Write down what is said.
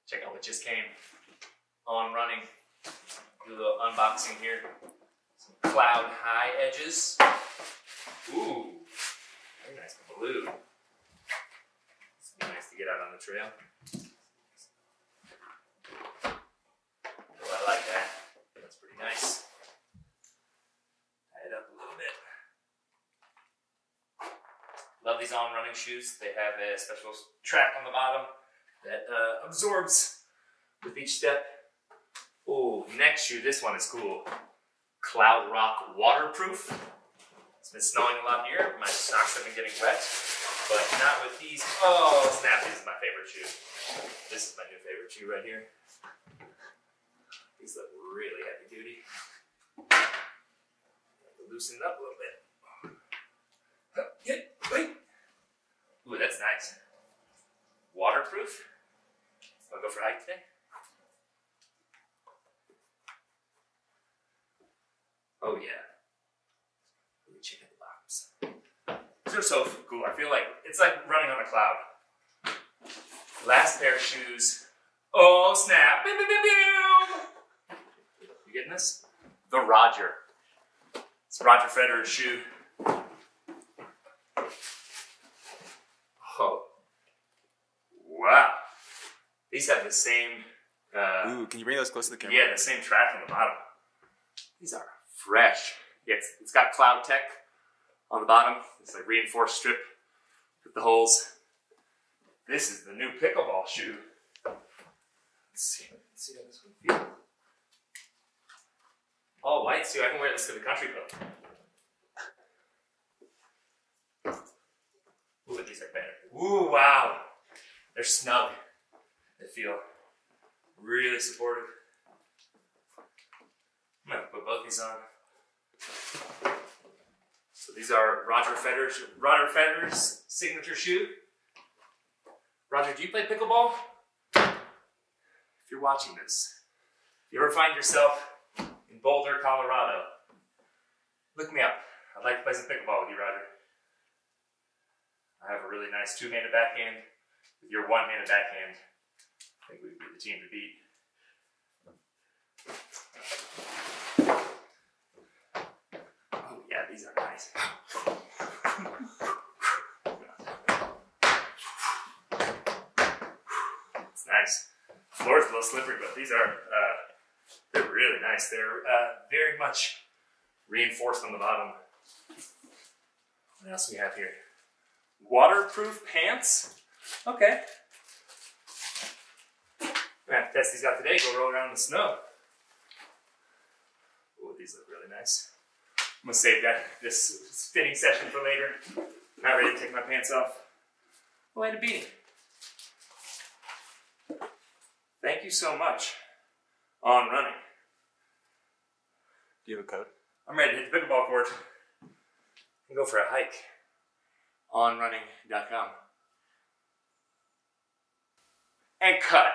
Check out what just came on running. Do a little unboxing here. Some cloud high edges. Ooh, very nice blue. It's nice to get out on the trail. Oh, I like that. That's pretty nice. Tie it up a little bit. Love these on running shoes. They have a special track on the bottom that absorbs with each step. Oh, next shoe, this one is cool. Cloud Rock waterproof. It's been snowing a lot here. My socks have been getting wet, but not with these. Oh, snap, this is my favorite shoe. This is my new favorite shoe right here. These look really heavy duty. Loosen it up a little bit. Ooh, that's nice. Waterproof. I'll go for a hike today. Oh yeah. Let me check out the bottoms. These are so cool. I feel like it's like running on a cloud. Last pair of shoes. Oh snap! You getting this? The Roger. It's Roger Federer's shoe. Oh. Wow. These have the same... ooh, can you bring those close to the camera? Yeah, the same track on the bottom. These are fresh. Yeah, it's got cloud tech on the bottom. It's like reinforced strip with the holes. This is the new pickleball shoe. Let's see how this one feels. All white too. I can wear this to the country club. Ooh, these are better. Ooh, wow. They're snug. They feel really supportive. I'm gonna put both these on. So these are Roger Federer's signature shoe. Roger, do you play pickleball? If you're watching this, if you ever find yourself in Boulder, Colorado, look me up. I'd like to play some pickleball with you, Roger. I have a really nice two-handed backhand. With your one-handed backhand, I think we'd be the team to beat. Oh yeah, these are nice. It's nice. The floor's a little slippery, but these are they're really nice. They're very much reinforced on the bottom. What else do we have here? Waterproof pants. Okay. I'm gonna have to test these out today. Go roll around in the snow. Oh, these look really nice. I'm gonna save this spinning session for later. Not ready to take my pants off. Oh, and a beanie. Thank you so much. On running. Do you have a code? I'm ready to hit the pickleball court and go for a hike. OnRunning.com. And cut.